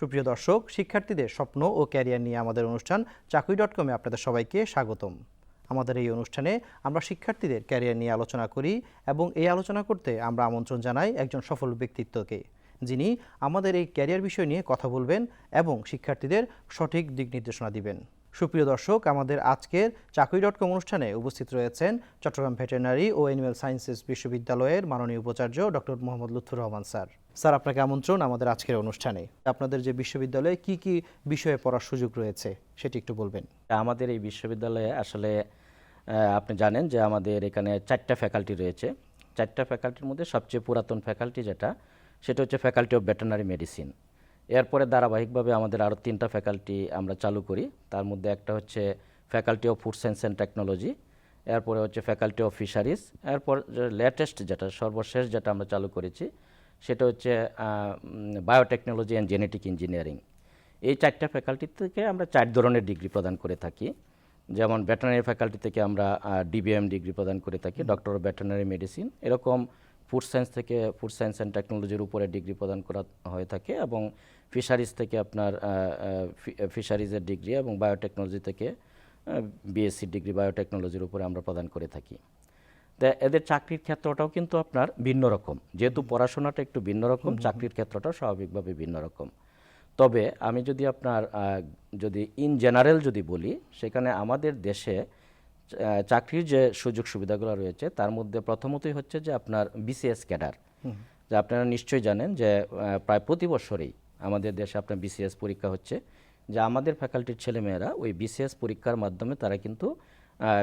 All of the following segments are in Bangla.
সুপ্রিয় দর্শক, শিক্ষার্থীদের স্বপ্ন ও ক্যারিয়ার নিয়ে আমাদের অনুষ্ঠান চাকরি.com-এ আপনাদের সবাইকে স্বাগতম। আমাদের এই অনুষ্ঠানে আমরা শিক্ষার্থীদের ক্যারিয়ার নিয়ে আলোচনা করি এবং এই আলোচনা করতে আমরা আমন্ত্রণ জানাই একজন সফল ব্যক্তিত্বকে, যিনি আমাদের এই ক্যারিয়ার বিষয় নিয়ে কথা বলবেন এবং শিক্ষার্থীদের সঠিক দিক নির্দেশনা দিবেন। সুপ্রিয় দর্শক, আমাদের আজকের চাকরি.com অনুষ্ঠানে উপস্থিত রয়েছেন চট্টগ্রাম ভেটেরিনারি ও অ্যানিম্যাল সায়েন্সেস বিশ্ববিদ্যালয়ের মাননীয় উপাচার্য doctor Mohammad Lutfar Rahman sir. Sir, আপনাকে আমন্ত্রণ আমাদের আজকের অনুষ্ঠানে। আপনাদের যে বিশ্ববিদ্যালয়ে কি কি বিষয়ে পড়ার সুযোগ রয়েছে সেটি একটু বলবেন। আমাদের এই বিশ্ববিদ্যালয়ে আসলে আপনি জানেন যে আমাদের এখানে 4টা ফ্যাকাল্টি রয়েছে। 4টা ফ্যাকাল্টির মধ্যে সবচেয়ে পুরাতন ফ্যাকাল্টি সেটা হচ্ছে ফ্যাকাল্টি অফ ভেটেরিনারি মেডিসিন। এরপরে ধারাবাহিকভাবে আমাদের আরও 3টা ফ্যাকাল্টি আমরা চালু করি। তার মধ্যে একটা হচ্ছে faculty of food science and technology, এরপরে হচ্ছে ফ্যাকাল্টি অফ ফিশারিজ, এরপর লেটেস্ট সর্বশেষ যেটা আমরা চালু করেছি সেটা হচ্ছে বায়োটেকনোলজি অ্যান্ড জেনেটিক ইঞ্জিনিয়ারিং। এই 4টা ফ্যাকাল্টি থেকে আমরা 4 ধরনের ডিগ্রি প্রদান করে থাকি। যেমন ভেটেরিনারি ফ্যাকাল্টি থেকে আমরা ডিবিএম ডিগ্রি প্রদান করে থাকি, ডক্টর অফ ভেটেরিনারি মেডিসিন। এরকম ফুড সায়েন্স থেকে ফুড সায়েন্স অ্যান্ড টেকনোলজির উপরে ডিগ্রি প্রদান করা হয়ে থাকে, এবং ফিশারিজ থেকে আপনার ফিশারিজের ডিগ্রি, এবং বায়োটেকনোলজি থেকে বিএসসি ডিগ্রি বায়োটেকনোলজির উপরে আমরা প্রদান করে থাকি। তা এদের চাকরির ক্ষেত্রটাও কিন্তু আপনার ভিন্ন রকম। যেহেতু পড়াশোনাটা একটু ভিন্ন রকম, চাকরির ক্ষেত্রটাও স্বাভাবিকভাবে ভিন্ন রকম। তবে আমি যদি আপনার যদি ইন জেনারেল যদি বলি, সেখানে আমাদের দেশে চাকরির যে সুযোগ সুবিধাগুলো রয়েছে তার মধ্যে প্রথমতই হচ্ছে যে আপনার বিসিএস ক্যাডার। যে আপনারা নিশ্চয়ই জানেন যে প্রায় প্রতি বছরেই আমাদের দেশে আপনার বিসিএস পরীক্ষা হচ্ছে, যে আমাদের ফ্যাকাল্টির ছেলেমেয়েরা ওই বিসিএস পরীক্ষার মাধ্যমে তারা কিন্তু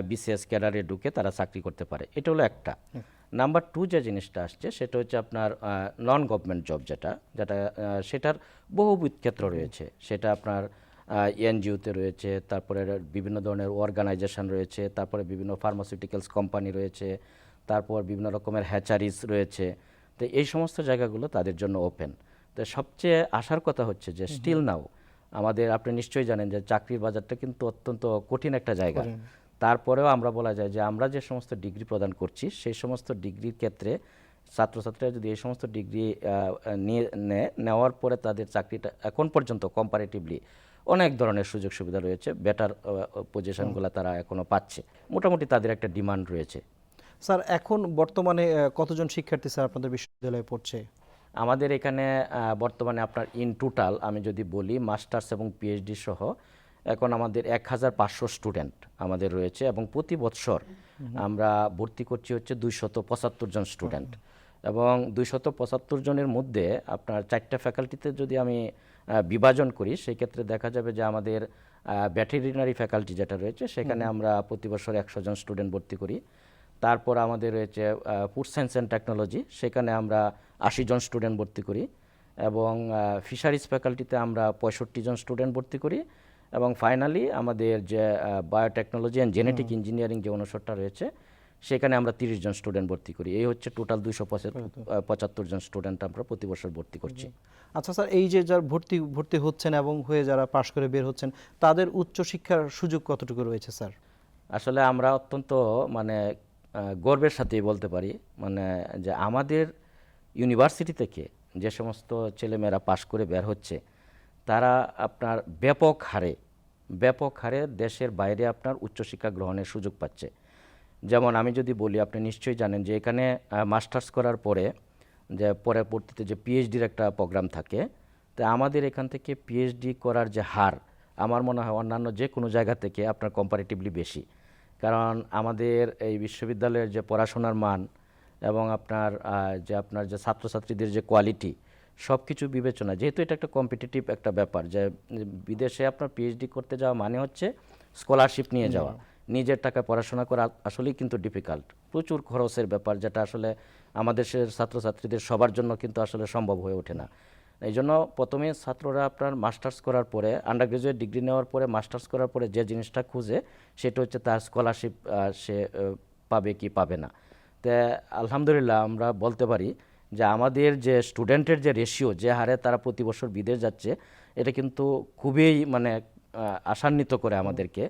বিসিএস ক্যাডারে ঢুকে তারা চাকরি করতে পারে। এটা হলো একটা। নাম্বার 2 যে জিনিসটা আসছে সেটা হচ্ছে আপনার নন গভর্নমেন্ট জব, সেটার বহুবিধ ক্ষেত্র রয়েছে। সেটা আপনার এনজিওতে রয়েছে, তারপরে বিভিন্ন ধরনের অর্গানাইজেশন রয়েছে, তারপরে বিভিন্ন ফার্মাসিউটিক্যালস কোম্পানি রয়েছে, তারপর বিভিন্ন রকমের হ্যাচারিজ রয়েছে। তো এই সমস্ত জায়গাগুলো তাদের জন্য ওপেন। তো সবচেয়ে আশার কথা হচ্ছে যে স্টিল নাও আমাদের, আপনি নিশ্চয়ই জানেন যে চাকরির বাজারটা কিন্তু অত্যন্ত কঠিন একটা জায়গা। তারপরেও আমরা বলা যায় যে আমরা যে সমস্ত ডিগ্রি প্রদান করছি সেই সমস্ত ডিগ্রির ক্ষেত্রে ছাত্রছাত্রীরা যদি এই সমস্ত ডিগ্রি নেওয়ার পরে তাদের চাকরিটা এখন পর্যন্ত কম্পারেটিভলি অনেক ধরনের সুযোগ সুবিধা রয়েছে, বেটার পজিশনগুলো তারা এখনও পাচ্ছে। মোটামুটি তাদের একটা ডিমান্ড রয়েছে। স্যার, এখন বর্তমানে কতজন শিক্ষার্থী স্যার আপনাদের বিশ্ববিদ্যালয়ে পড়ছে? আমাদের এখানে বর্তমানে আপনার ইন টোটাল আমি যদি বলি মাস্টার্স এবং পিএইচডি সহ এখন আমাদের 1500 স্টুডেন্ট আমাদের রয়েছে, এবং প্রতি বছর আমরা ভর্তি করছি হচ্ছে 275 জন স্টুডেন্ট। এবং 275 জনের মধ্যে আপনার 4টা ফ্যাকাল্টিতে যদি আমি বিভাজন করি, সেই ক্ষেত্রে দেখা যাবে যে আমাদের ভেটেরিনারি ফ্যাকাল্টি যেটা রয়েছে সেখানে আমরা প্রতি বছর 100 জন স্টুডেন্ট ভর্তি করি। তারপর আমাদের রয়েছে ফুড সায়েন্স অ্যান্ড টেকনোলজি, সেখানে আমরা 80 জন স্টুডেন্ট ভর্তি করি, এবং ফিশারিজ ফ্যাকাল্টিতে আমরা 65 জন স্টুডেন্ট ভর্তি করি, এবং ফাইনালি আমাদের যে বায়োটেকনোলজি অ্যান্ড জেনেটিক ইঞ্জিনিয়ারিং যে অনুষদটা রয়েছে সেখানে আমরা 30 জন স্টুডেন্ট ভর্তি করি। এই হচ্ছে টোটাল 275 জন স্টুডেন্ট আমরা প্রতি বছর ভর্তি করছি। আচ্ছা স্যার, এই যে যারা ভর্তি হচ্ছেন এবং হয়ে যারা পাশ করে বের হচ্ছেন, তাদের উচ্চশিক্ষার সুযোগ কতটুকু রয়েছে স্যার? আসলে আমরা অত্যন্ত গর্বের সাথেই বলতে পারি যে আমাদের ইউনিভার্সিটি থেকে যে সমস্ত ছেলেমেয়েরা পাশ করে বের হচ্ছে তারা আপনার ব্যাপক হারে দেশের বাইরে আপনার উচ্চশিক্ষা গ্রহণের সুযোগ পাচ্ছে। যেমন আমি যদি বলি, আপনি নিশ্চয়ই জানেন যে এখানে মাস্টার্স করার পরে যে পরবর্তীতে যে পিএইচডির একটা প্রোগ্রাম থাকে, তো আমাদের এখান থেকে পিএইচডি করার যে হার আমার মনে হয় অন্যান্য যে কোনো জায়গা থেকে আপনার কম্পারেটিভলি বেশি। কারণ আমাদের এই বিশ্ববিদ্যালয়ের যে পড়াশোনার মান এবং আপনার যে ছাত্রছাত্রীদের যে কোয়ালিটি, সব কিছু বিবেচনা, যেহেতু এটা একটা কম্পিটিটিভ একটা ব্যাপার, যে বিদেশে আপনার পিএইচডি করতে যাওয়া মানে হচ্ছে স্কলারশিপ নিয়ে যাওয়া, নিজের টাকায় পড়াশোনা করা আসলেই কিন্তু ডিফিকাল্ট, প্রচুর খরচের ব্যাপার, যেটা আসলে আমাদের দেশের ছাত্রছাত্রীদের সবার জন্য কিন্তু আসলে সম্ভব হয়ে ওঠে না। এই জন্য প্রথমে ছাত্ররা আপনার মাস্টার্স করার পরে, আন্ডার গ্রাজুয়েট ডিগ্রি নেওয়ার পরে মাস্টার্স করার পরে যে জিনিসটা খুঁজে সেটা হচ্ছে তার স্কলারশিপ সে পাবে কি পাবে না। তো আলহামদুলিল্লাহ আমরা বলতে পারি যে আমাদের যে স্টুডেন্টের যে রেশিও, যে হারে তারা প্রতি বছর বিদেশ যাচ্ছে, এটা কিন্তু খুবই আশান্বিত করে আমাদেরকে।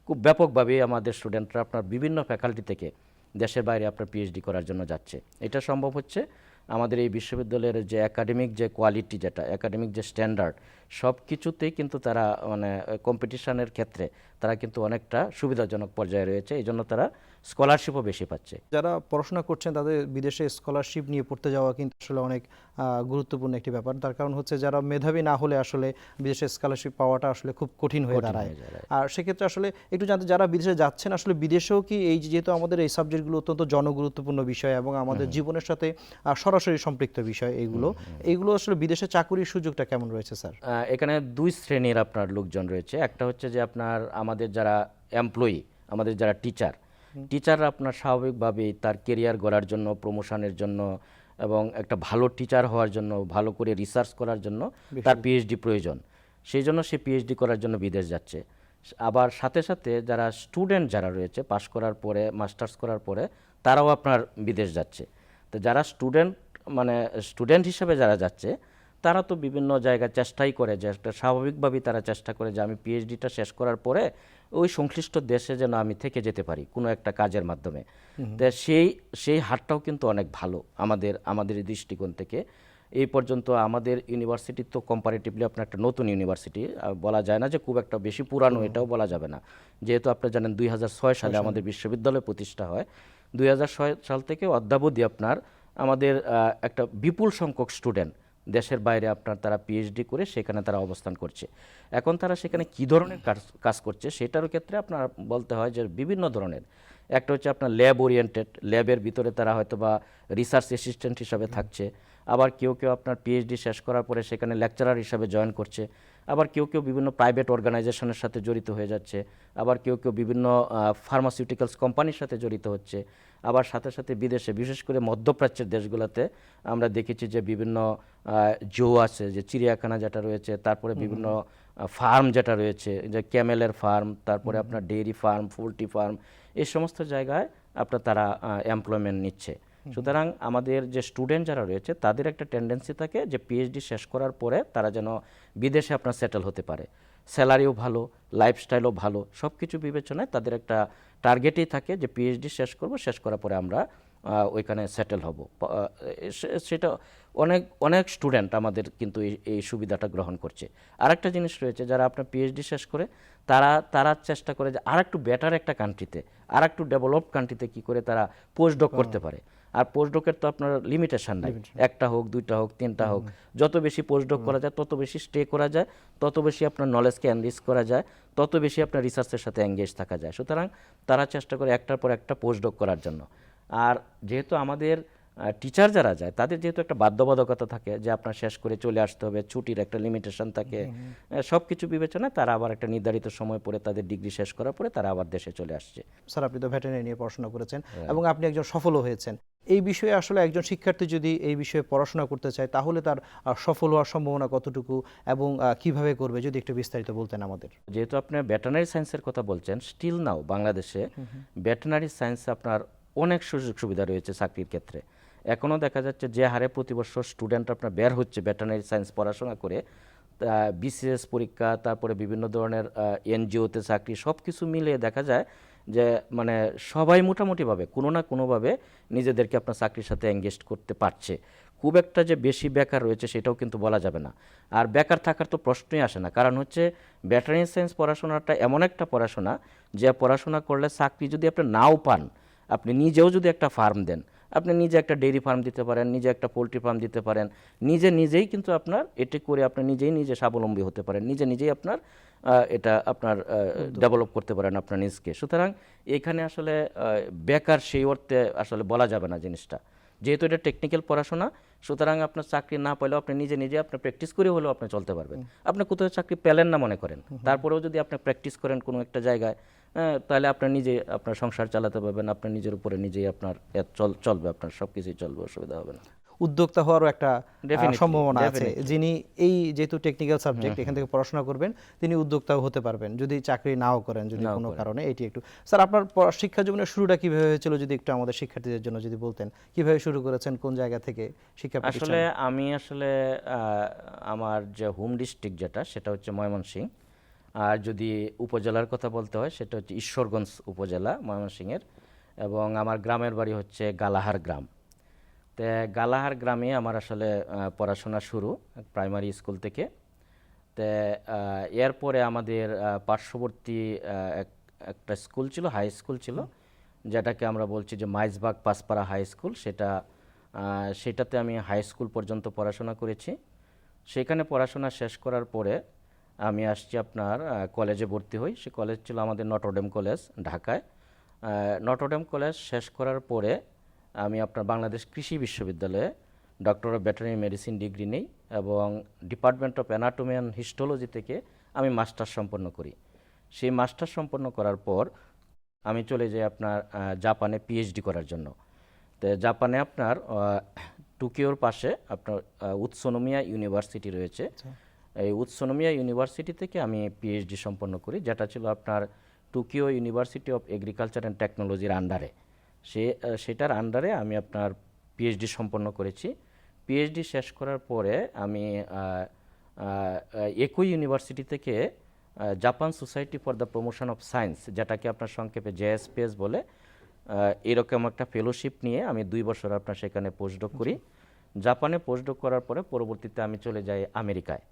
খুব ব্যাপকভাবেই আমাদের স্টুডেন্টরা আপনার বিভিন্ন ফ্যাকাল্টি থেকে দেশের বাইরে আপনার পিএইচডি করার জন্য যাচ্ছে। এটা সম্ভব হচ্ছে আমাদের এই বিশ্ববিদ্যালয়ের যে একাডেমিক যে কোয়ালিটি, যেটা একাডেমিক যে স্ট্যান্ডার্ড, সব কিছুতেই কিন্তু তারা মানে কম্পিটিশনের ক্ষেত্রে তারা কিন্তু অনেকটা সুবিধাজনক পর্যায়ে রয়েছে, এই জন্য তারা স্কলারশিপও বেশি পাচ্ছে। যারা পড়াশোনা করছেন তাদের বিদেশে স্কলারশিপ নিয়ে পড়তে যাওয়া কিন্তু আসলে অনেক গুরুত্বপূর্ণ একটি ব্যাপার। তার কারণ হচ্ছে যারা মেধাবী না হলে আসলে বিদেশে স্কলারশিপ পাওয়াটা আসলে খুব কঠিন হয়ে দাঁড়ায়। আর সেক্ষেত্রে আসলে একটু জানতে, যারা বিদেশে যাচ্ছেন আসলে বিদেশেও কি এই যেহেতু আমাদের এই সাবজেক্টগুলো অত্যন্ত জনগুরুত্বপূর্ণ বিষয় এবং আমাদের জীবনের সাথে সরাসরি সম্পৃক্ত বিষয়, এইগুলো আসলে বিদেশে চাকুরির সুযোগটা কেমন রয়েছে স্যার? এখানে দুই শ্রেণীর আপনার লোকজন রয়েছে। একটা হচ্ছে যে আপনার আমাদের যারা এমপ্লয়ি, আমাদের যারা টিচাররা আপনার স্বাভাবিকভাবেই তার কেরিয়ার গড়ার জন্য, প্রমোশনের জন্য এবং একটা ভালো টিচার হওয়ার জন্য, ভালো করে রিসার্চ করার জন্য তার পিএইচডি প্রয়োজন, সেই জন্য সে পিএইচডি করার জন্য বিদেশ যাচ্ছে। আবার সাথে সাথে যারা স্টুডেন্ট যারা রয়েছে, পাশ করার পরে মাস্টার্স করার পরে তারাও আপনার বিদেশ যাচ্ছে। তো যারা স্টুডেন্ট হিসেবে যারা যাচ্ছে তারা তো বিভিন্ন জায়গায় চেষ্টাই করে, যে একটা স্বাভাবিকভাবেই তারা চেষ্টা করে যে আমি পিএইচডিটা শেষ করার পরে ওই সংশ্লিষ্ট দেশে যেন আমি থেকে যেতে পারি কোনো একটা কাজের মাধ্যমে। তো সেই হারটাও কিন্তু অনেক ভালো আমাদের এই দৃষ্টিকোণ থেকে। এই পর্যন্ত আমাদের ইউনিভার্সিটি তো কম্পারেটিভলি আপনার একটা নতুন ইউনিভার্সিটি, বলা যায় না যে খুব একটা বেশি পুরানো, এটাও বলা যাবে না, যেহেতু আপনারা জানেন 2006 সালে আমাদের বিশ্ববিদ্যালয় প্রতিষ্ঠা হয়। 2006 সাল থেকে অদ্যাবধি আপনার আমাদের একটা বিপুল সংখ্যক স্টুডেন্ট দেশের বাইরে আপনার তারা পিএইচডি করে সেখানে তারা অবস্থান করছে। এখন তারা সেখানে কী ধরনের কাজ করছে সেটার ক্ষেত্রে আপনার বলতে হয় যে বিভিন্ন ধরনের। একটা হচ্ছে আপনার ল্যাব ওরিয়েন্টেড, ল্যাবের ভিতরে তারা হয়তো বা রিসার্চ অ্যাসিস্ট্যান্ট হিসাবে থাকছে। আবার কেউ আপনার পিএইচডি শেষ করার পরে সেখানে লেকচারার হিসাবে জয়েন করছে। আবার কেউ বিভিন্ন প্রাইভেট অর্গানাইজেশনের সাথে জড়িত হয়ে যাচ্ছে। আবার কেউ বিভিন্ন ফার্মাসিউটিক্যালস কোম্পানির সাথে জড়িত হচ্ছে। আবার সাথে সাথে বিদেশে, বিশেষ করে মধ্যপ্রাচ্যের দেশগুলোতে আমরা দেখেছি যে বিভিন্ন জো আছে, যে চিড়িয়াখানা যেটা রয়েছে, তারপরে বিভিন্ন ফার্ম যেটা রয়েছে, যে ক্যামেলের ফার্ম, তারপরে আপনার ডেইরি ফার্ম, পোল্ট্রি ফার্ম, এই সমস্ত জায়গায় আপনার তারা এমপ্লয়মেন্ট নিচ্ছে। সুতরাং আমাদের যে স্টুডেন্ট যারা রয়েছে তাদের একটা টেন্ডেন্সি থাকে যে পিএইচডি শেষ করার পরে তারা যেন বিদেশে আপনার সেটেল হতে পারে। স্যালারিও ভালো, লাইফস্টাইলও ভালো, সব কিছু বিবেচনায় তাদের একটা টার্গেটেই থাকে যে পিএইচডি শেষ করব, শেষ করার পরে আমরা ওইখানে সেটেল হব। সেটা অনেক স্টুডেন্ট আমাদের কিন্তু এই সুবিধাটা গ্রহণ করছে। আরেকটা জিনিস রয়েছে, যারা আপনার পিএইচডি শেষ করে তারা চেষ্টা করে যে আর একটু বেটার একটা কান্ট্রিতে, আর একটু ডেভেলপড কান্ট্রিতে কী করে তারা পোস্টডক করতে পারে। আর পোস্টডকের তো আপনার লিমিটেশন নাই, একটা হোক, দুইটা হোক, তিনটা হোক, যত বেশি পোস্টডক করা যায়, তত বেশি স্টে করা যায়, তত বেশি আপনার নলেজকে এনরিচ করা যায়, তত বেশি আপনার রিসার্চের সাথে এঙ্গেজ থাকা যায়। সুতরাং তারা চেষ্টা করে একটার পর একটা পোস্টডক করার জন্য। আর যেহেতু আমাদের টিচার যারা যায় তাদের যেহেতু একটা বাধ্যবাধকতা থাকে যে আপনার শেষ করে চলে আসতে হবে, ছুটির একটা লিমিটেশন থাকে, সব কিছু বিবেচনায় তারা আবার একটা নির্ধারিত সময় পরে তাদের ডিগ্রি শেষ করার পরে তারা আবার দেশে চলে আসছে। স্যার, আপনি তো ভেটেরিনারি নিয়ে পড়াশোনা করেছেন এবং আপনি একজন সফলও হয়েছেন। এই বিষয়ে আসলে একজন শিক্ষার্থী যদি এই বিষয়ে পড়াশোনা করতে চায় তাহলে তার সফল হওয়ার সম্ভাবনা কতটুকু এবং কিভাবে করবে, যদি একটু বিস্তারিত বলতেন আমাদের। যেহেতু আপনি ভেটেরিনারি সায়েন্সের কথা বলছেন, স্টিল নাও বাংলাদেশে ভেটেরিনারি সায়েন্সে আপনার অনেক সুযোগ সুবিধা রয়েছে চাকরির ক্ষেত্রে। এখনও দেখা যাচ্ছে যে হারে প্রতি বছর স্টুডেন্ট আপনার বের হচ্ছে ভেটেরিনারি সায়েন্স পড়াশোনা করে, বিসিএস পরীক্ষা, তারপরে বিভিন্ন ধরনের এনজিওতে চাকরি, সব কিছু মিলিয়ে দেখা যায় যে মানে সবাই মোটামুটিভাবে কোনো না কোনোভাবে নিজেদেরকে আপনার চাকরির সাথে এঙ্গেজ করতে পারছে। খুব একটা যে বেশি বেকার রয়েছে সেটাও কিন্তু বলা যাবে না। আর বেকার থাকার তো প্রশ্নই আসে না, কারণ হচ্ছে ভেটেরিনারি সায়েন্স পড়াশোনাটা এমন একটা পড়াশোনা যে পড়াশোনা করলে চাকরি যদি আপনি নাও পান, আপনি নিজেও যদি একটা ফার্ম দেন, আপনি নিজে একটা ডেইরি ফার্ম দিতে পারেন, নিজে একটা পোলট্রি ফার্ম দিতে পারেন, নিজেই কিন্তু আপনার এটি করে আপনি নিজে স্বাবলম্বী হতে পারেন, নিজেই আপনার এটা আপনার ডেভেলপ করতে পারেন আপনার নিজকে। সুতরাং এখানে আসলে বেকার সেই অর্থে আসলে বলা যাবে না জিনিসটা, যেহেতু এটা টেকনিক্যাল পড়াশোনা। সুতরাং আপনার চাকরি না পেলেও আপনি নিজে আপনার প্র্যাকটিস করে হলেও আপনি চলতে পারবেন। আপনি কোথাও চাকরি পেলেন না মনে করেন, তারপরেও যদি আপনি প্র্যাকটিস করেন কোনো একটা জায়গায়, তাহলে আপনার নিজে আপনার সংসার চালাতে পারবেন, আপনার নিজের উপরে নিজেই আপনার চলবে, আপনার সব কিছুই চলবে, অসুবিধা হবে না। উদ্যোক্তা হওয়ারও একটা সম্ভাবনা আছে। যিনি এই যেহেতু টেকনিক্যাল সাবজেক্ট এখান থেকে পড়াশোনা করবেন, তিনি উদ্যোক্তাও হতে পারবেন যদি চাকরি নাও করেন, যদি কোনো কারণে। এটি একটু স্যার, আপনার শিক্ষা জীবনের শুরুটা কিভাবে হয়েছিল যদি একটু আমাদের শিক্ষার্থীদের জন্য যদি বলতেন, কিভাবে শুরু করেছেন, কোন জায়গা থেকে শিক্ষা প্রতিষ্ঠান? আসলে আমি আমার যে হোম ডিস্ট্রিক্ট যেটা, সেটা হচ্ছে ময়মনসিংহ। আর যদি উপজেলার কথা বলতে হয় সেটা হচ্ছে ঈশ্বরগঞ্জ উপজেলা ময়মনসিংহের, এবং আমার গ্রামের বাড়ি হচ্ছে গালাহার গ্রাম। তো তো গালাহার গ্রামে আমার আসলে পড়াশোনা শুরু প্রাইমারি স্কুল থেকে। তো এরপরে আমাদের পার্শ্ববর্তী একটা স্কুল ছিল, হাই স্কুল ছিল, যেটাকে আমরা বলছি যে মাইজবাগ পাঁচপাড়া হাই স্কুল। সেটাতে আমি হাই স্কুল পর্যন্ত পড়াশোনা করেছি। সেখানে পড়াশোনা শেষ করার পরে আমি আসছি আপনার কলেজে ভর্তি হই। সে কলেজ ছিল আমাদের নটরডেম কলেজ ঢাকায়। নটরডেম কলেজ শেষ করার পরে আমি আপনার বাংলাদেশ কৃষি বিশ্ববিদ্যালয়ে doctor of veterinary medicine degree নেই এবং department of anatomy and histology থেকে আমি মাস্টার্স সম্পন্ন করি। সেই মাস্টার্স সম্পন্ন করার পর আমি চলে যাই আপনার জাপানে পিএইচডি করার জন্য। তো জাপানে আপনার টোকিওর পাশে আপনার উৎসুনোমিয়া ইউনিভার্সিটি রয়েছে। এই উৎসুনোমিয়া ইউনিভার্সিটি থেকে আমি পিএইচডি সম্পন্ন করি, যেটা ছিল আপনার Tokyo university of agriculture and টেকনোলজির আন্ডারে। সেটার আন্ডারে আমি আপনার পিএইচডি সম্পন্ন করেছি। পিএইচডি শেষ করার পরে আমি একই ইউনিভার্সিটি থেকে Japan society for the promotion of science, যেটাকে আপনার সংক্ষেপে জেএসপিএস বলে, এরকম একটা ফেলোশিপ নিয়ে আমি 2 বছর আপনার সেখানে পোস্টডক করি। জাপানে পোস্টডক করার পরে পরবর্তীতে আমি চলে যাই আমেরিকায়।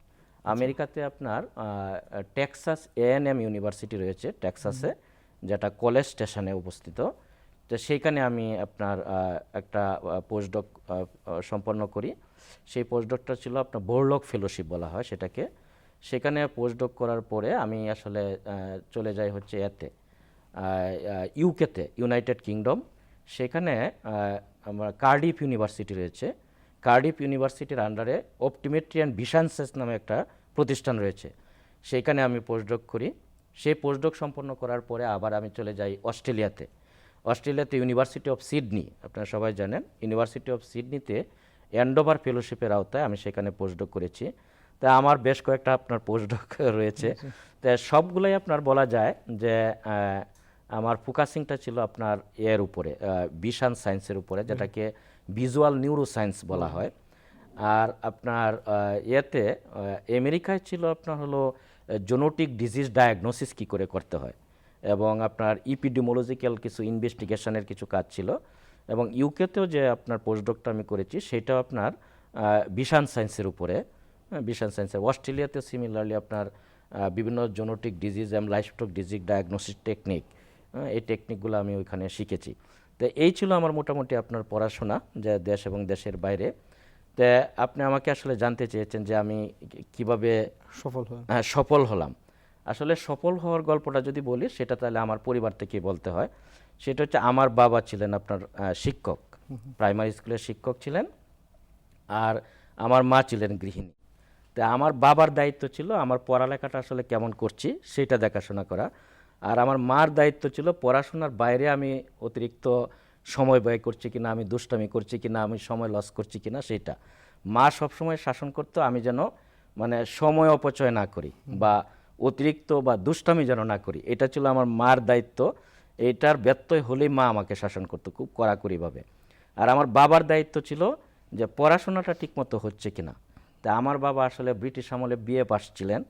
আমেরিকাতে আপনার টেক্সাস এএনএম ইউনিভার্সিটি রয়েছে টেক্সাসে, যেটা কলেজ স্টেশনে অবস্থিত। তো সেইখানে আমি আপনার একটা পোস্টডক সম্পন্ন করি। সেই পোস্টডকটা ছিল আপনার বোরলগ ফেলোশিপ বলা হয় সেটাকে। সেখানে পোস্টডক করার পরে আমি আসলে চলে যাই হচ্ছে ইউকেতে, ইউনাইটেড কিংডম। সেখানে আমার কার্ডিফ ইউনিভার্সিটি রয়েছে। কার্ডিফ ইউনিভার্সিটির আন্ডারে অপটিমেট্রি অ্যান্ড ভিশানসেস নামে একটা প্রতিষ্ঠান রয়েছে, সেইখানে আমি পোস্টডক করি। সেই পোস্টডক সম্পন্ন করার পরে আবার আমি চলে যাই অস্ট্রেলিয়াতে। অস্ট্রেলিয়াতে ইউনিভার্সিটি অফ সিডনি, আপনারা সবাই জানেন, ইউনিভার্সিটি অফ সিডনিতে অ্যান্ডোভার ফেলোশিপের আওতায় আমি সেখানে পোস্টডক করেছি। তা আমার বেশ কয়েকটা আপনার পোস্টডক রয়েছে। তা সবগুলোই আপনার বলা যায় যে আমার ফোকাসিংটা ছিল আপনার এর উপরে, ভিশন সায়েন্সের উপরে, যেটাকে ভিজুয়াল নিউরো সায়েন্স বলা হয়। আর আপনার এতে আমেরিকায় ছিল আপনার হলো জেনেটিক ডিজিজ ডায়াগনোসিস কী করে করতে হয়, এবং আপনার ইপিডেমোলজিক্যাল কিছু ইনভেস্টিগেশনের কিছু কাজ ছিল। এবং ইউকেতেও যে আপনার পোস্টডকটা আমি করেছি সেটাও আপনার ভিশন সায়েন্সের উপরে, ভিশন সায়েন্সের। অস্ট্রেলিয়াতেও সিমিলারলি আপনার বিভিন্ন জেনেটিক ডিজিজ এবং লাইভস্টক ডিজিজ ডায়াগনোসিস টেকনিক, এই টেকনিকগুলো আমি ওইখানে শিখেছি। তো এই ছিল আমার মোটামুটি আপনার পড়াশোনা, যে দেশ এবং দেশের বাইরে। তো আপনি আমাকে আসলে জানতে চেয়েছেন যে আমি কিভাবে সফল হলাম। আসলে সফল হওয়ার গল্পটা যদি বলি সেটা তাহলে আমার পরিবার থেকে বলতে হয়। সেটা হচ্ছে আমার বাবা ছিলেন আপনার শিক্ষক, প্রাইমারি স্কুলের শিক্ষক ছিলেন, আর আমার মা ছিলেন গৃহিণী। তা আমার বাবার দায়িত্ব ছিল আমার পড়ালেখাটা আসলে কেমন করছি সেটা দেখাশোনা করা, আর আমার মার দায়িত্ব ছিল পড়াশোনার বাইরে আমি অতিরিক্ত সময় ব্যয় করছি কিনা, আমি দুষ্টামি করছি কিনা, আমি সময় লস করছি কিনা সেটা। মা সবসময় শাসন করতো আমি যেন মানে সময় অপচয় না করি বা অতিরিক্ত বা দুষ্টামি যেন না করি, এটা ছিল আমার মার দায়িত্ব। এইটার ব্যত্যয় হলেই মা আমাকে শাসন করতো খুব কড়াকড়িভাবে। আর আমার বাবার দায়িত্ব ছিল যে পড়াশোনাটা ঠিকমতো হচ্ছে কিনা। তা আমার বাবা আসলে ব্রিটিশ আমলে বিএ পাস ছিলেন,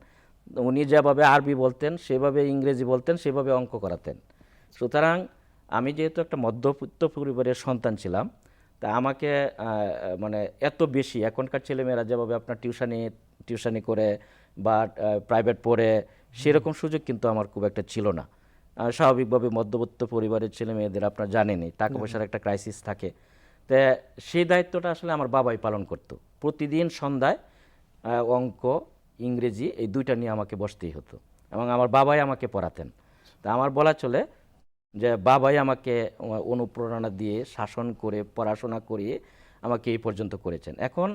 উনি যেভাবে আরবি বলতেন সেভাবে ইংরেজি বলতেন, সেভাবে অঙ্ক করাতেন। সুতরাং আমি যেহেতু একটা মধ্যবিত্ত পরিবারের সন্তান ছিলাম, তা আমাকে মানে এত বেশি এখনকার ছেলেমেয়েরা যেভাবে আপনার টিউশানি করে বা প্রাইভেট পড়ে, সেরকম সুযোগ কিন্তু আমার খুব একটা ছিল না। স্বাভাবিকভাবে মধ্যবিত্ত পরিবারের ছেলে মেয়েদের আপনার জানেনই টাকা পয়সার একটা ক্রাইসিস থাকে। তো সেই দায়িত্বটা আসলে আমার বাবাই পালন করতো। প্রতিদিন সন্ধ্যায় অঙ্ক, ইংরেজি এই দুইটা নিয়ে আমাকে বসতেই হতো এবং আমার বাবাই আমাকে পড়াতেন। তা আমার বলা চলে যে বাবাই আমাকে অনুপ্রেরণা দিয়ে শাসন করে পড়াশোনা করিয়ে আমাকে এই পর্যন্ত করেছেন। এখন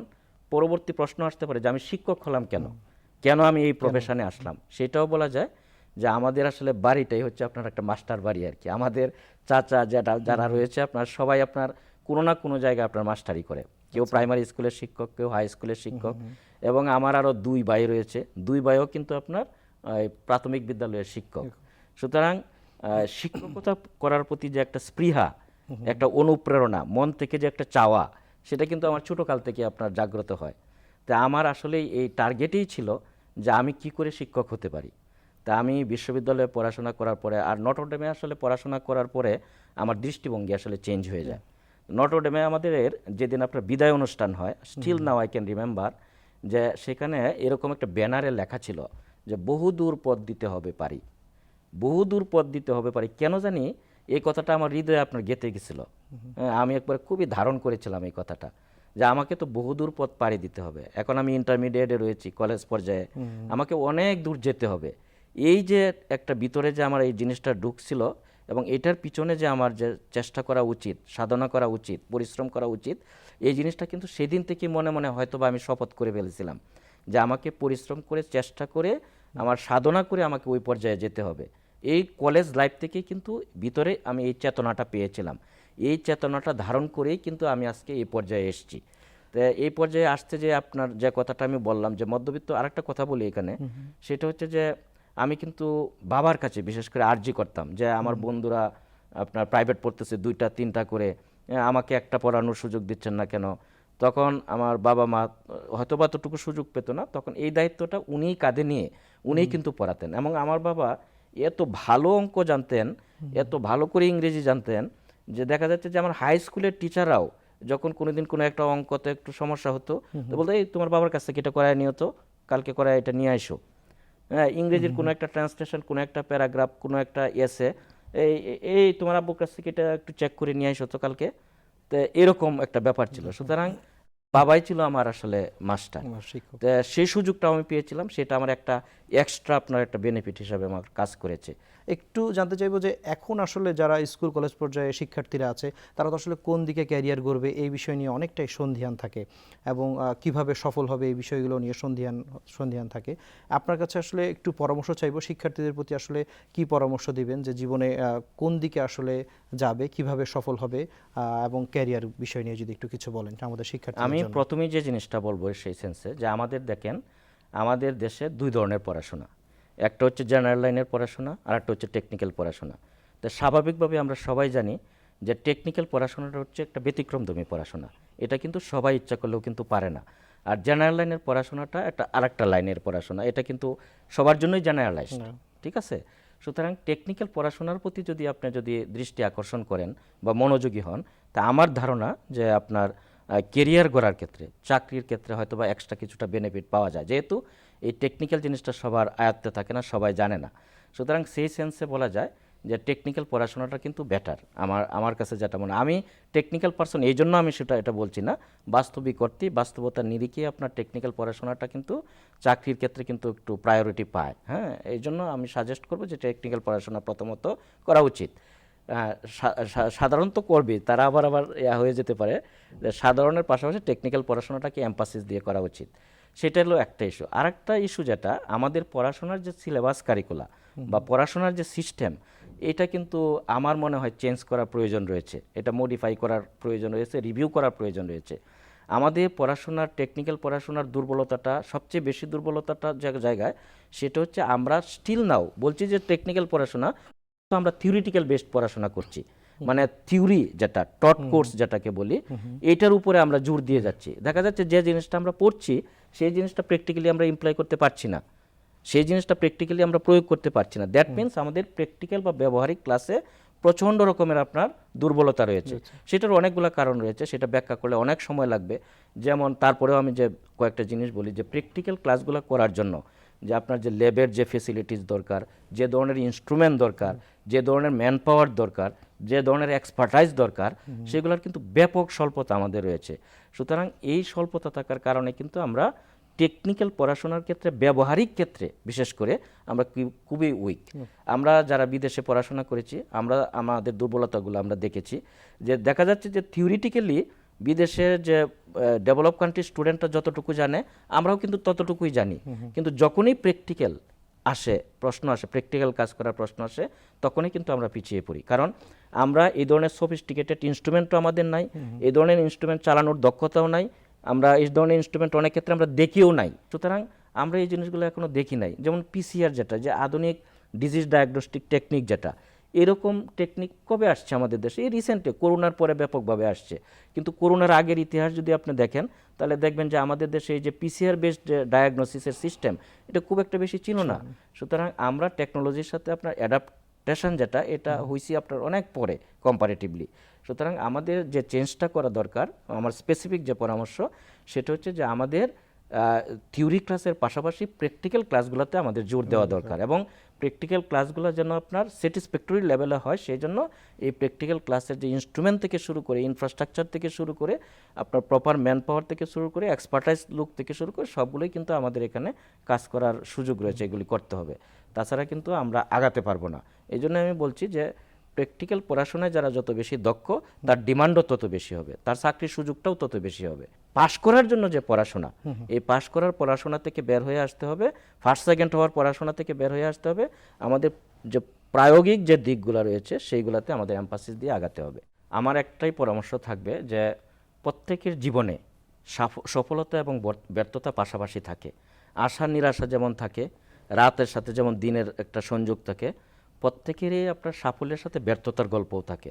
পরবর্তী প্রশ্ন আসতে পারে যে আমি শিক্ষক হলাম কেন আমি এই প্রফেশনে আসলাম। সেটাও বলা যায় যে আমাদের আসলে বাড়িটাই হচ্ছে আপনার একটা মাস্টার বাড়ি আর কি। আমাদের চাচা যারা রয়েছে আপনার সবাই আপনার কোনো না কোনো জায়গায় আপনার মাস্টারি করে, কেউ প্রাইমারি স্কুলের শিক্ষক, কেউ হাই স্কুলের শিক্ষক, এবং আমার আরও 2 ভাই রয়েছে, 2 ভাইও কিন্তু আপনার প্রাথমিক বিদ্যালয়ের শিক্ষক। সুতরাং শিক্ষকতা করার প্রতি যে একটা স্পৃহা, একটা অনুপ্রেরণা, মন থেকে যে একটা চাওয়া, সেটা কিন্তু আমার ছোটোকাল থেকে আপনার জাগ্রত হয়। তা আমার আসলে এই টার্গেটেই ছিল যে আমি কি করে শিক্ষক হতে পারি। তা আমি বিশ্ববিদ্যালয়ে পড়াশোনা করার পরে আর নটরডেমে আসলে পড়াশোনা করার পরে আমার দৃষ্টিভঙ্গি আসলে চেঞ্জ হয়ে যায়। নটরডেমে আমাদের যেদিন আপনার বিদায় অনুষ্ঠান হয়, still now I can remember, যে সেখানে এরকম একটা ব্যানারে লেখা ছিল যে বহুদূর পথ দিতে হবে পারি, বহুদূর পথ দিতে হবে পারি। কেন জানি এই কথাটা আমার হৃদয়ে আপনার গেঁথে গেছিল। হ্যাঁ, আমি একবার খুবই ধারণ করেছিলাম এই কথাটা, যে আমাকে তো বহুদূর পথ পাড়ি দিতে হবে। এখন আমি ইন্টারমিডিয়েটে রয়েছি, কলেজ পর্যায়ে, আমাকে অনেক দূর যেতে হবে। এই যে একটা ভিতরে যে আমার এই জিনিসটা ঢুকছিল, এবং এটার পিছনে যে আমার যে চেষ্টা করা উচিত, সাধনা করা উচিত, পরিশ্রম করা উচিত, এই জিনিসটা কিন্তু সেদিন থেকে মনে মনে হয়তো বা আমি শপথ করে ফেলেছিলাম যে আমাকে পরিশ্রম করে, চেষ্টা করে, আমার সাধনা করে আমাকে ওই পর্যায়ে যেতে হবে। এই কলেজ লাইফ থেকেই কিন্তু ভিতরে আমি এই চেতনাটা পেয়েছিলাম। এই চেতনাটা ধারণ করেই কিন্তু আমি আজকে এই পর্যায়ে এসেছি। তো এই পর্যায়ে আসতে যে আপনার যে কথাটা আমি বললাম যে মধ্যবিত্ত, আরেকটা কথা বলি এখানে, সেটা হচ্ছে যে আমি কিন্তু বাবার কাছে বিশেষ করে আর্জি করতাম যে আমার বন্ধুরা আপনার প্রাইভেট পড়তেছে 2টা 3টা করে, আমাকে একটা পড়ানোর সুযোগ দিচ্ছেন না কেন? তখন আমার বাবা মা হয়তো বা অতটুকু সুযোগ পেত না, তখন এই দায়িত্বটা উনিই কাঁধে নিয়ে উনিই কিন্তু পড়াতেন। এবং আমার বাবা এত ভালো অঙ্ক জানতেন, এত ভালো করে ইংরেজি জানতেন, যে দেখা যাচ্ছে যে আমার হাই স্কুলের টিচাররাও যখন কোনোদিন কোনো একটা অঙ্কতে একটু সমস্যা হতো, তো বলতো এই তোমার বাবার কাছ থেকে এটা করায় নিও তো, কালকে করায় এটা নিয়ে আইসো। হ্যাঁ, ইংরেজির কোনো একটা ট্রান্সলেশন, কোনো একটা প্যারাগ্রাফ, কোনো একটা এসে, এই এই তোমার আব্বুর কাছ থেকে এটা একটু চেক করে নিয়ে আইসো তো কালকে। তো এরকম একটা ব্যাপার ছিল। সুতরাং বাবাই ছিল আমার আসলে মাস্টার। আমার শিক্ষক। তো সেই সুযোগটা আমি পেয়েছিলাম, সেটা আমার একটা এক্সট্রা আপনার একটা বেনিফিট হিসাবে আমার কাজ করেছে। একটু জানতে চাইবো যে এখন আসলে যারা স্কুল কলেজ পর্যায়ে শিক্ষার্থীরা আছে, তারা তো আসলে কোন দিকে ক্যারিয়ার গড়বে এই বিষয় নিয়ে অনেকটাই সন্দিহান থাকে, এবং কিভাবে সফল হবে এই বিষয়গুলো নিয়ে সন্দিহান থাকে। আপনার কাছে আসলে একটু পরামর্শ চাইবো, শিক্ষার্থীদের প্রতি আসলে কি পরামর্শ দিবেন যে জীবনে কোন দিকে আসলে যাবে, কিভাবে সফল হবে, এবং ক্যারিয়ার বিষয় নিয়ে যদি একটু কিছু বলেন আমাদের শিক্ষার্থীদের আমি জন্য। প্রথমেই যে জিনিসটা বলবো সেই সেন্সে, যে আমাদের দেখেন, আমাদের দেশে 2 ধরনের পড়াশোনা, একটা হচ্ছে জেনারেল লাইনের পড়াশোনা, আর একটা হচ্ছে টেকনিক্যাল পড়াশোনা। তো স্বাভাবিকভাবে আমরা সবাই জানি যে টেকনিক্যাল পড়াশোনাটা হচ্ছে একটা ব্যতিক্রমধর্মী পড়াশোনা, এটা কিন্তু সবাই ইচ্ছা করলেও কিন্তু পারে না। আর জেনারেল লাইনের পড়াশোনাটা একটা আরেকটা লাইনের পড়াশোনা, এটা কিন্তু সবার জন্যই জেনারেলাইজড, ঠিক আছে? সুতরাং টেকনিক্যাল পড়াশোনার প্রতি যদি দৃষ্টি আকর্ষণ করেন বা মনোযোগী হন, তা আমার ধারণা যে আপনার কেরিয়ার গড়ার ক্ষেত্রে, চাকরির ক্ষেত্রে হয়তো বা এক্সট্রা কিছুটা বেনিফিট পাওয়া যায়, যেহেতু এই টেকনিক্যাল জিনিসটা সবার আয়ত্তে থাকে না, সবাই জানে না। সুতরাং সেই সেন্সে বলা যায় যে টেকনিক্যাল পড়াশোনাটা কিন্তু বেটার। আমার কাছে যেটা মনে হয়, আমি টেকনিক্যাল পার্সন, এই জন্য আমি এটা বলছি না, বাস্তবিক অর্থে বাস্তবতার নিরিখে আপনার টেকনিক্যাল পড়াশোনাটা কিন্তু চাকরির ক্ষেত্রে কিন্তু একটু প্রায়োরিটি পায়। হ্যাঁ, এই জন্য আমি সাজেস্ট করবো যে টেকনিক্যাল পড়াশোনা প্রথমত করা উচিত। সাধারণত করবে, তারা আবার হয়ে যেতে পারে যে সাধারণের পাশাপাশি টেকনিক্যাল পড়াশোনাটাকে এমফাসিস দিয়ে করা উচিত। সেটা হলো একটা ইস্যু। আরেকটা ইস্যু যেটা, আমাদের পড়াশোনার যে সিলেবাস কারিকুলা বা পড়াশোনার যে সিস্টেম, এটা কিন্তু আমার মনে হয় চেঞ্জ করার প্রয়োজন রয়েছে, এটা মডিফাই করার প্রয়োজন রয়েছে, রিভিউ করার প্রয়োজন রয়েছে। আমাদের পড়াশোনার, টেকনিক্যাল পড়াশোনার দুর্বলতাটা, সবচেয়ে বেশি দুর্বলতাটা যে জায়গায়, সেটা হচ্ছে আমরা স্টিল নাও বলছি যে টেকনিক্যাল পড়াশোনা, তো আমরা থিওরিটিক্যাল বেসড পড়াশোনা করছি, মানে থিওরি যেটা টট কোর্স যেটাকে বলি, এইটার উপরে আমরা জোর দিয়ে যাচ্ছি। দেখা যাচ্ছে যে জিনিসটা আমরা পড়ছি সেই জিনিসটা প্র্যাকটিক্যালি আমরা ইমপ্লয় করতে পারছি না, সেই জিনিসটা প্র্যাকটিক্যালি আমরা প্রয়োগ করতে পারছি না। দ্যাট মিনস আমাদের প্র্যাকটিক্যাল বা ব্যবহারিক ক্লাসে প্রচণ্ড রকমের আপনার দুর্বলতা রয়েছে। সেটার অনেকগুলো কারণ রয়েছে, সেটা ব্যাখ্যা করলে অনেক সময় লাগবে। যেমন তারপরেও আমি যে কয়েকটা জিনিস বলি, যে প্র্যাকটিক্যাল ক্লাসগুলো করার জন্য যে আপনার যে ল্যাবের যে ফেসিলিটিস দরকার, যে ধরনের ইনস্ট্রুমেন্ট দরকার, যে ধরনের ম্যান পাওয়ার দরকার, যে ধরনের এক্সপার্টাইজ দরকার, সেগুলোর কিন্তু ব্যাপক স্বল্পতা আমাদের রয়েছে। সুতরাং এই স্বল্পতা থাকার কারণে কিন্তু আমরা টেকনিক্যাল পড়াশোনার ক্ষেত্রে, ব্যবহারিক ক্ষেত্রে বিশেষ করে আমরা খুবই উইক। আমরা যারা বিদেশে পড়াশোনা করেছি, আমরা আমাদের দুর্বলতাগুলো আমরা দেখেছি, যে দেখা যাচ্ছে যে থিওরিটিক্যালি বিদেশের যে ডেভেলপ কান্ট্রির স্টুডেন্টরা যতটুকু জানে, আমরাও কিন্তু ততটুকুই জানি, কিন্তু যখনই প্র্যাকটিক্যাল প্রশ্ন আসে, প্র্যাকটিক্যাল কাজ করার প্রশ্ন আসে, তখনই কিন্তু আমরা পিছিয়ে পড়ি। কারণ আমরা এই ধরনের সফিস্টিকেটেড ইনস্ট্রুমেন্টও আমাদের নাই, এই ধরনের ইনস্ট্রুমেন্ট চালানোর দক্ষতাও নাই, আমরা এই ধরনের ইনস্ট্রুমেন্ট অনেক ক্ষেত্রে আমরা দেখিও নাই। সুতরাং আমরা এই জিনিসগুলো এখনও দেখি নাই। যেমন পিসিআর যেটা, যে আধুনিক ডিজিজ ডায়াগনস্টিক টেকনিক যেটা, এরকম টেকনিক কবে আসছে আমাদের দেশে? এই রিসেন্টলি করোনার পরে ব্যাপকভাবে আসছে। কিন্তু করোনার আগের ইতিহাস যদি আপনি দেখেন, তাহলে দেখবেন যে আমাদের দেশে এই যে পিসিআর বেসড ডায়াগনোসিসের সিস্টেম, এটা খুব একটা বেশি ছিল না। সুতরাং আমরা টেকনোলজির সাথে আপনার অ্যাডাপ্ট অ্যাডাপ্টেশন যেটা এটা হয়েছে আপনার অনেক পরে কম্পারেটিভলি। সুতরাং আমাদের যে চেঞ্জটা করা দরকার, আমার স্পেসিফিক যে পরামর্শ সেটা হচ্ছে যে আমাদের থিওরি ক্লাসের পাশাপাশি প্র্যাকটিক্যাল ক্লাসগুলোতে আমাদের জোর দেওয়া দরকার, এবং প্র্যাকটিক্যাল ক্লাসগুলো যেন আপনার স্যাটিসফ্যাক্টরি লেভেলে হয়। সেই জন্য এই প্র্যাকটিক্যাল ক্লাসের যে ইনস্ট্রুমেন্ট থেকে শুরু করে, ইনফ্রাস্ট্রাকচার থেকে শুরু করে, আপনার প্রপার ম্যান পাওয়ার থেকে শুরু করে, এক্সপার্টাইজ লোক থেকে শুরু করে সবগুলোই কিন্তু আমাদের এখানে কাজ করার সুযোগ রয়েছে, এগুলি করতে হবে। তাছাড়া কিন্তু আমরা আগাতে পারবো না। এই জন্য আমি বলছি যে প্র্যাকটিক্যাল পড়াশোনায় যারা যত বেশি দক্ষ, তার ডিমান্ডও তত বেশি হবে, তার চাকরির সুযোগটাও তত বেশি হবে। পাশ করার জন্য যে পড়াশোনা, এই পাশ করার পড়াশোনা থেকে বের হয়ে আসতে হবে, ফার্স্ট সেকেন্ড হওয়ার পড়াশোনা থেকে বের হয়ে আসতে হবে। আমাদের যে প্রায়োগিক যে দিকগুলো রয়েছে সেইগুলোতে আমাদের এমফাসিস দিয়ে আগাতে হবে। আমার একটাই পরামর্শ থাকবে যে প্রত্যেকের জীবনে সফলতা এবং ব্যর্থতা পাশাপাশি থাকে। আশা নিরাশা যেমন থাকে, রাতের সাথে যেমন দিনের একটা সংযোগ থাকে, প্রত্যেকেরই আপনার সাফল্যের সাথে ব্যর্থতার গল্পও থাকে।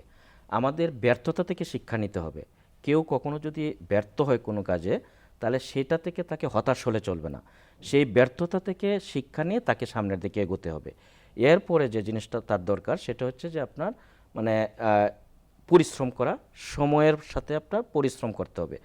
আমাদের ব্যর্থতা থেকে শিক্ষা নিতে হবে। কেউ কখনো যদি ব্যর্থ হয় কোনো কাজে, তাহলে সেটা থেকে তাকে হতাশ হলে চলবে না। সেই ব্যর্থতা থেকে শিক্ষা নিয়ে তাকে সামনের দিকে এগোতে হবে। এরপরে যে জিনিসটা তার দরকার সেটা হচ্ছে যে আপনার মানে পরিশ্রম করা, সময়ের সাথে আপনার পরিশ্রম করতে হবে।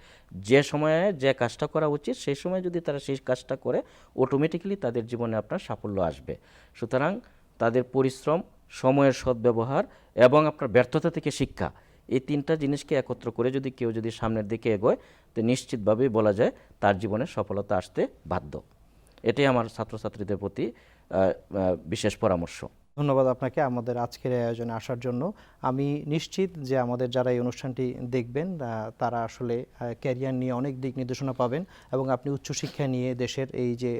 যে সময়ে যে কাজটা করা উচিত সেই সময় যদি তারা সেই কাজটা করে, অটোমেটিক্যালি তাদের জীবনে আপনার সাফল্য আসবে। সুতরাং তাদের পরিশ্রম, সময়ের সদ্ব্যবহার এবং আপনার ব্যর্থতা থেকে শিক্ষা, এই তিনটা জিনিসকে একত্র করে যদি কেউ যদি সামনের দিকে এগোয়, তো নিশ্চিতভাবেই বলা যায় তার জীবনে সফলতা আসতে বাধ্য। এটাই আমার ছাত্রছাত্রীদের প্রতি বিশেষ পরামর্শ। ধন্যবাদ আপনাকে আমাদের আজকের এই আয়োজনে আসার জন্য। আমি নিশ্চিত যে আমাদের যারা এই অনুষ্ঠানটি দেখবেন তারা আসলে ক্যারিয়ার নিয়ে অনেক দিক নির্দেশনা পাবেন, এবং আপনি উচ্চশিক্ষা নিয়ে দেশের এই যে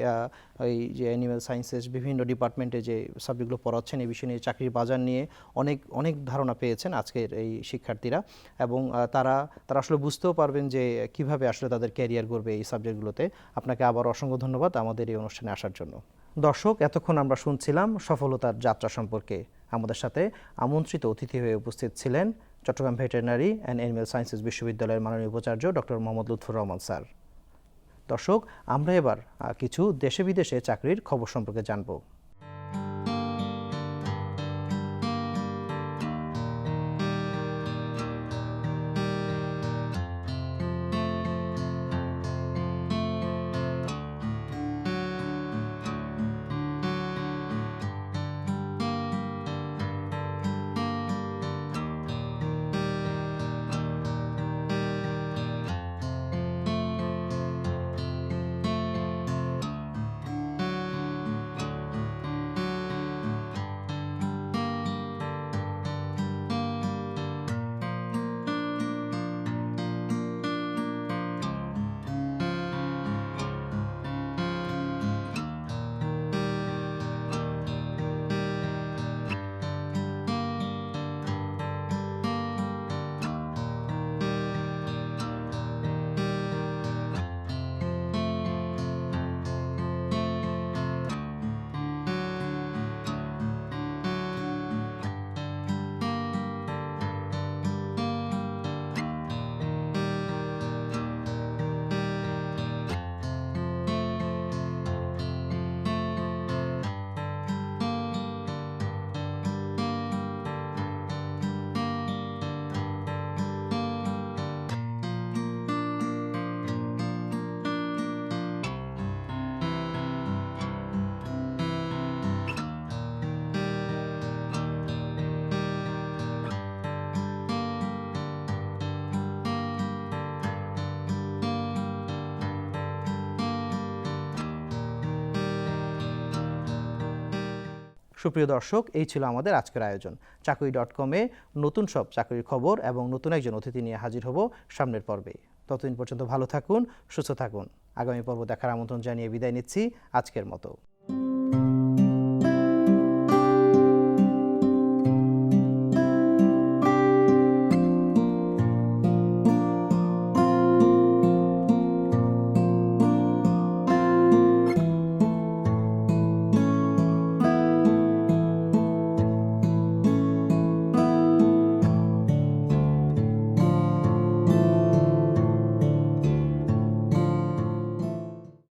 অ্যানিম্যাল সায়েন্সেস বিভিন্ন ডিপার্টমেন্টে যে সাবজেক্টগুলো পড়াচ্ছেন, এই বিষয় নিয়ে চাকরির বাজার নিয়ে অনেক ধারণা পেয়েছেন আজকের এই শিক্ষার্থীরা, এবং তারা আসলে বুঝতেও পারবেন যে কিভাবে আসলে তাদের ক্যারিয়ার গড়বে এই সাবজেক্টগুলোতে। আপনাকে আবার অসংখ্য ধন্যবাদ আমাদের এই অনুষ্ঠানে আসার জন্য। দর্শক, এতক্ষণ আমরা শুনছিলাম সফলতার যাত্রা সম্পর্কে। আমাদের সাথে আমন্ত্রিত অতিথি হয়ে উপস্থিত ছিলেন Chittagong veterinary and animal sciences বিশ্ববিদ্যালয়ের মাননীয় উপাচার্য ডক্টর মোহাম্মদ লুৎফর রহমান স্যার। দর্শক, আমরা এবার কিছু দেশে বিদেশে চাকরির খবর সম্পর্কে জানব। সুপ্রিয় দর্শক, এই ছিল আমাদের আজকের আয়োজন। চাকরি.com-এ নতুন সব চাকরির খবর এবং নতুন একজন অতিথি নিয়ে হাজির হব সামনের পর্বে। ততদিন পর্যন্ত ভালো থাকুন, সুস্থ থাকুন। আগামী পর্ব দেখার আমন্ত্রণ জানিয়ে বিদায় নিচ্ছি আজকের মতো।